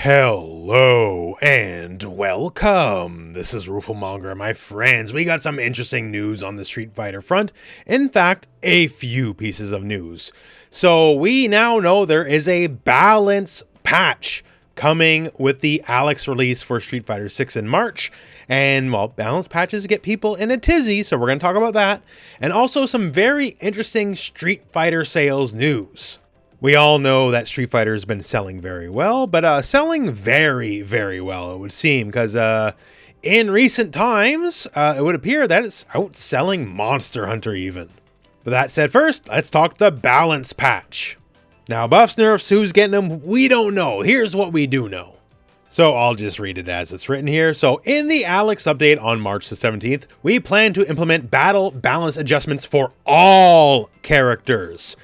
Hello and welcome. This is Rooflemonger, my friends. We got some interesting news on the Street Fighter front. In fact, a few pieces of news. So we now know there is a balance patch coming with the Alex release for Street Fighter 6 in March. And well, balance patches get people in a tizzy, so we're going to talk about that. And also some very interesting Street Fighter sales news. We all know that Street Fighter has been selling very well, but selling very, very well, it would seem, because in recent times, it would appear that it's outselling Monster Hunter even. But that said, first, let's talk the balance patch. Now, buffs, nerfs, who's getting them, we don't know. Here's what we do know. So I'll just read it as it's written here. So in the Alex update on March the 17th, we plan to implement battle balance adjustments for all characters.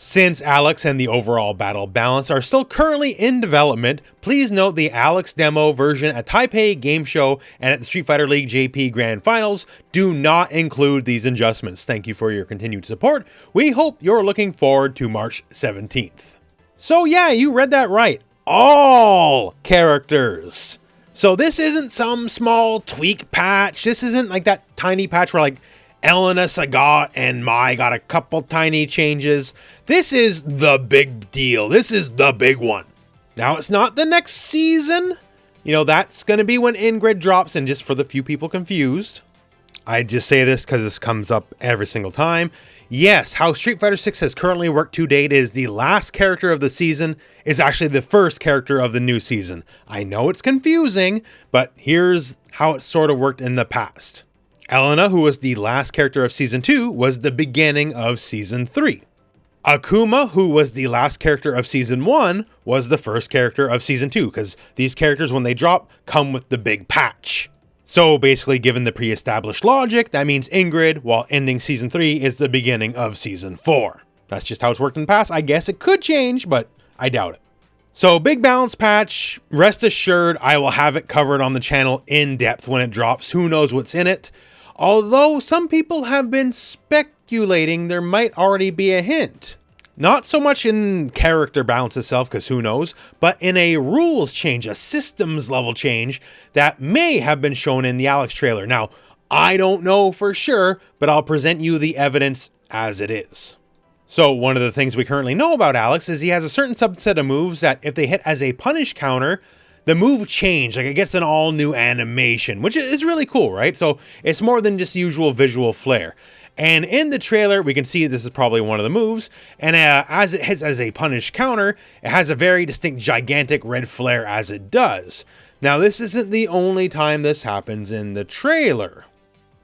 Since Alex and the overall battle balance are still currently in development, please note the Alex demo version at Taipei Game Show and at the Street Fighter League JP Grand Finals do not include these adjustments. Thank you for your continued support. We hope you're looking forward to March 17th. So yeah, you read that right. All characters. So this isn't some small tweak patch. This isn't like that tiny patch where like Elena, Sagat, and Mai got a couple tiny changes. This is the big deal. This is the big one. Now, it's not the next season. You know, that's going to be when Ingrid drops, and just for the few people confused, I just say this because this comes up every single time. Yes, how Street Fighter 6 has currently worked to date is the last character of the season is actually the first character of the new season. I know it's confusing, but here's how it sort of worked in the past. Elena, who was the last character of Season 2, was the beginning of Season 3. Akuma, who was the last character of Season 1, was the first character of Season 2, because these characters, when they drop, come with the big patch. So basically, given the pre-established logic, that means Ingrid, while ending Season 3, is the beginning of Season 4. That's just how it's worked in the past. I guess it could change, but I doubt it. So big balance patch, rest assured I will have it covered on the channel in depth when it drops. Who knows what's in it? Although some people have been speculating there might already be a hint. Not so much in character balance itself, because who knows, but in a rules change, a systems level change that may have been shown in the Alex trailer. Now, I don't know for sure, but I'll present you the evidence as it is. So one of the things we currently know about Alex is he has a certain subset of moves that if they hit as a punish counter, the move changed, like it gets an all new animation, which is really cool, right? So it's more than just usual visual flair. And in the trailer, we can see this is probably one of the moves. And as it hits as a punish counter, it has a very distinct gigantic red flare as it does. Now, this isn't the only time this happens in the trailer.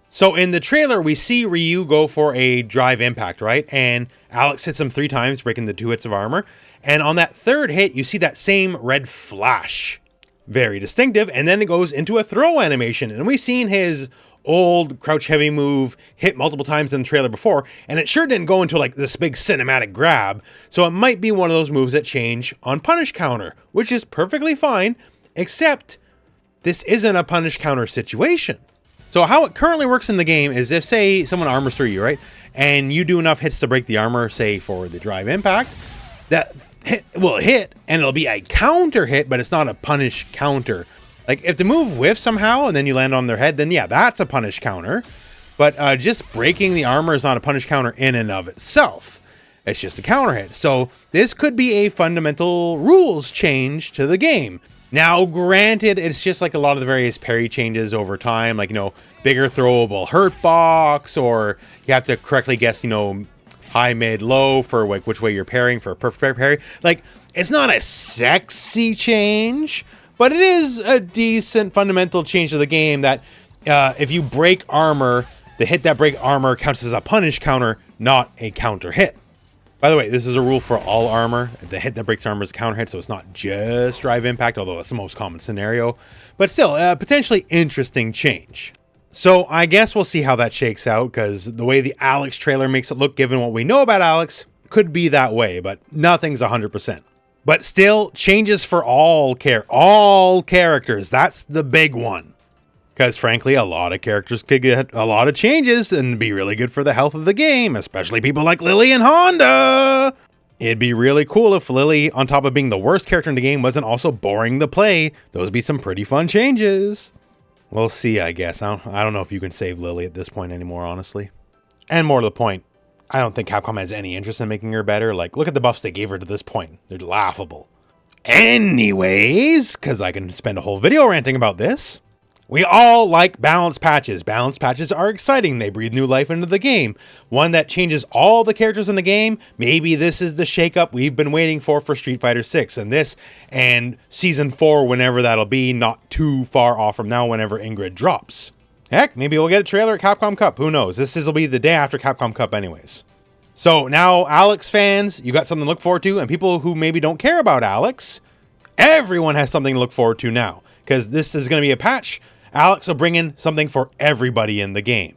So in the trailer, we see Ryu go for a drive impact, right? And Alex hits him 3 times, breaking the 2 hits of armor. And on that third hit, you see that same red flash. Very distinctive, and then it goes into a throw animation, and we've seen his old crouch heavy move hit multiple times in the trailer before, and it sure didn't go into like this big cinematic grab, so it might be one of those moves that change on punish counter, which is perfectly fine, except this isn't a punish counter situation. So how it currently works in the game is if, say, someone armors through you, right, and you do enough hits to break the armor, say for the drive impact, that hit will hit and it'll be a counter hit, but it's not a punish counter. Like if the move whiffs somehow and then you land on their head, then yeah, that's a punish counter. But just breaking the armor is not a punish counter in and of itself. It's just a counter hit. So this could be a fundamental rules change to the game. Now, granted, it's just like a lot of the various parry changes over time, like, you know, bigger throwable hurt box, or you have to correctly guess, you know, high, mid, low for like which way you're parrying for a perfect parry. Like, it's not a sexy change, but it is a decent fundamental change to the game that if you break armor, the hit that break armor counts as a punish counter, not a counter hit. By the way, this is a rule for all armor. The hit that breaks armor is a counter hit, so it's not just drive impact, although that's the most common scenario. But still, a potentially interesting change. So I guess we'll see how that shakes out, because the way the Alex trailer makes it look, given what we know about Alex, could be that way, but nothing's 100%. But still, changes for all characters. That's the big one. Because frankly, a lot of characters could get a lot of changes and be really good for the health of the game, especially people like Lily and Honda. It'd be really cool if Lily, on top of being the worst character in the game, wasn't also boring to play. Those would be some pretty fun changes. We'll see, I guess. I don't know if you can save Lily at this point anymore, honestly. And more to the point, I don't think Capcom has any interest in making her better. Like, look at the buffs they gave her to this point. They're laughable. Anyways, because I can spend a whole video ranting about this. We all like balance patches. Balance patches are exciting. They breathe new life into the game. One that changes all the characters in the game. Maybe this is the shakeup we've been waiting for Street Fighter 6. And this and Season 4, whenever that'll be, not too far off from now, whenever Ingrid drops. Heck, maybe we'll get a trailer at Capcom Cup. Who knows? This will be the day after Capcom Cup anyways. So now, Alex fans, you got something to look forward to. And people who maybe don't care about Alex, everyone has something to look forward to now. Because this is going to be a patch. Alex will bring in something for everybody in the game.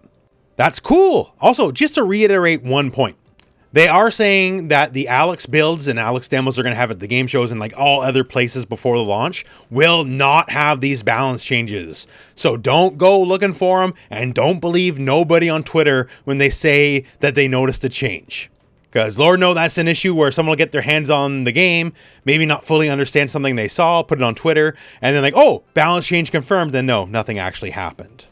That's cool. Also, just to reiterate one point. They are saying that the Alex builds and Alex demos they're going to have at the game shows and like all other places before the launch will not have these balance changes. So don't go looking for them and don't believe nobody on Twitter when they say that they noticed a change. Because Lord knows that's an issue where someone will get their hands on the game, maybe not fully understand something they saw, put it on Twitter, and then like, oh, balance change confirmed, then no, nothing actually happened.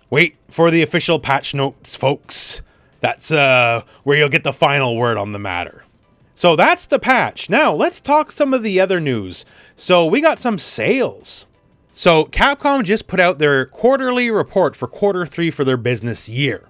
Wait for the official patch notes, folks. That's where you'll get the final word on the matter. So that's the patch. Now, let's talk some of the other news. So we got some sales. So Capcom just put out their quarterly report for quarter 3 for their business year.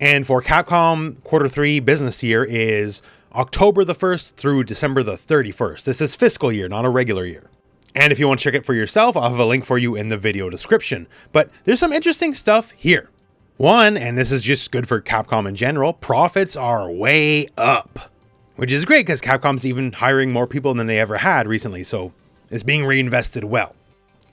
And for Capcom, quarter 3 business year is October the 1st through December the 31st. This is fiscal year, not a regular year. And if you want to check it for yourself, I'll have a link for you in the video description. But there's some interesting stuff here. One, and this is just good for Capcom in general, profits are way up. Which is great because Capcom's even hiring more people than they ever had recently, so it's being reinvested well.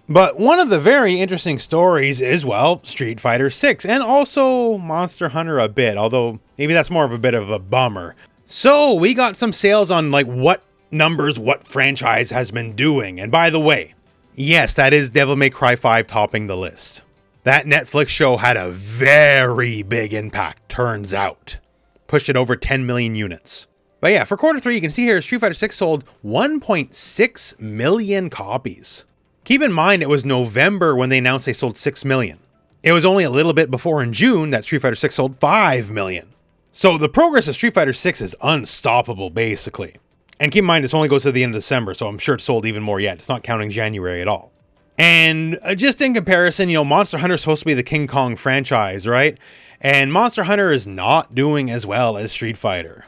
But one of the very interesting stories is, well, Street Fighter 6 and also Monster Hunter a bit, although maybe that's more of a bit of a bummer. So we got some sales on like what numbers what franchise has been doing. And by the way, yes, that is Devil May Cry 5 topping the list. That Netflix show had a very big impact, turns out. Pushed it over 10 million units. But yeah, for quarter 3, you can see here Street Fighter 6 sold 1.6 million copies. Keep in mind, it was November when they announced they sold 6 million. It was only a little bit before in June that Street Fighter 6 sold 5 million. So the progress of Street Fighter 6 is unstoppable, basically. And keep in mind, this only goes to the end of December, so I'm sure it sold even more yet. It's not counting January at all. And just in comparison, Monster Hunter is supposed to be the King Kong franchise, right? And Monster Hunter is not doing as well as Street Fighter.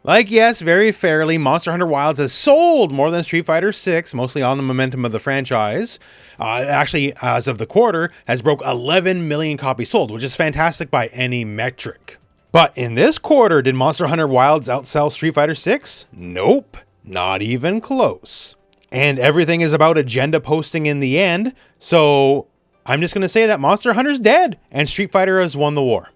Like, yes, very fairly, Monster Hunter Wilds has sold more than Street Fighter 6, mostly on the momentum of the franchise. Actually, as of the quarter, has broke 11 million copies sold, which is fantastic by any metric. But in this quarter, did Monster Hunter Wilds outsell Street Fighter 6? Nope, not even close. And everything is about agenda posting in the end, so I'm just going to say that Monster Hunter's dead, and Street Fighter has won the war.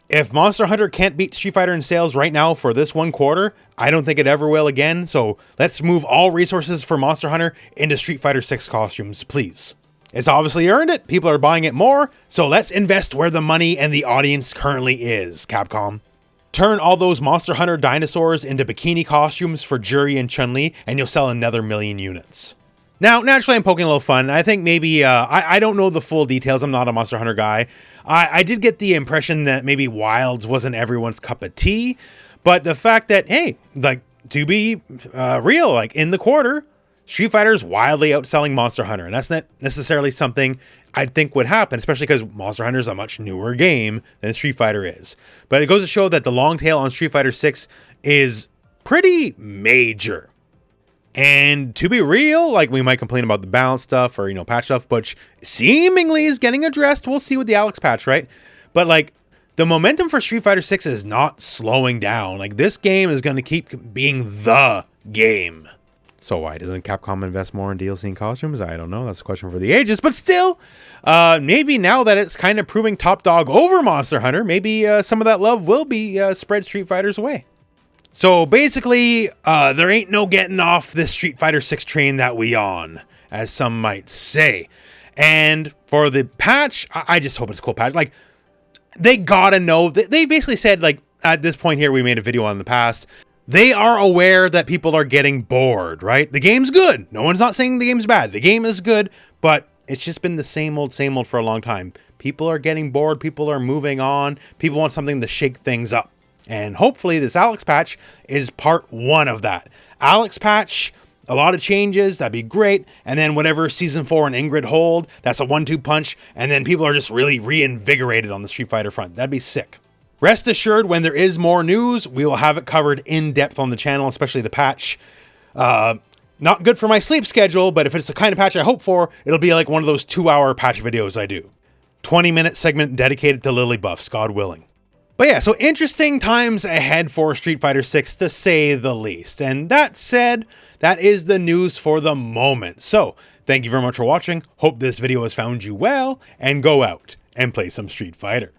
If Monster Hunter can't beat Street Fighter in sales right now for this one quarter, I don't think it ever will again, so let's move all resources for Monster Hunter into Street Fighter 6 costumes, please. It's obviously earned it, people are buying it more, so let's invest where the money and the audience currently is, Capcom. Turn all those Monster Hunter dinosaurs into bikini costumes for Juri and Chun-Li, and you'll sell another 1 million units. Now, naturally, I'm poking a little fun. I think maybe, I don't know the full details. I'm not a Monster Hunter guy. I did get the impression that maybe Wilds wasn't everyone's cup of tea. But the fact that, hey, like, to be real, like, in the quarter, Street Fighter is wildly outselling Monster Hunter. And that's not necessarily something I'd think would happen, especially because Monster Hunter is a much newer game than Street Fighter is. But it goes to show that the long tail on Street Fighter 6 is pretty major. And to be real, like, we might complain about the balance stuff or, patch stuff, which seemingly is getting addressed. We'll see with the Alex patch, right? But, like, the momentum for Street Fighter 6 is not slowing down. Like, this game is going to keep being the game. So why doesn't Capcom invest more in DLC and costumes? I don't know. That's a question for the ages. But still, maybe now that it's kind of proving top dog over Monster Hunter, maybe some of that love will be spread Street Fighter's way. So basically, there ain't no getting off this Street Fighter 6 train that we on, as some might say. And for the patch, I just hope it's a cool patch. Like, they gotta know. They basically said, like, at this point here, we made a video on in the past. They are aware that people are getting bored, right? The game's good. No one's not saying the game's bad. The game is good, but it's just been the same old for a long time. People are getting bored. People are moving on. People want something to shake things up. And hopefully this Alex patch is part one of that. Alex patch, a lot of changes, that'd be great. And then whatever Season 4 and Ingrid hold, that's a 1-2 punch. And then people are just really reinvigorated on the Street Fighter front. That'd be sick. Rest assured, when there is more news, we will have it covered in depth on the channel, especially the patch. Not good for my sleep schedule, but if it's the kind of patch I hope for, it'll be like one of those 2-hour patch videos I do. 20-minute segment dedicated to Lily buffs, God willing. But yeah, so interesting times ahead for Street Fighter 6 to say the least. And that said, that is the news for the moment. So, thank you very much for watching. Hope this video has found you well, and go out and play some Street Fighter.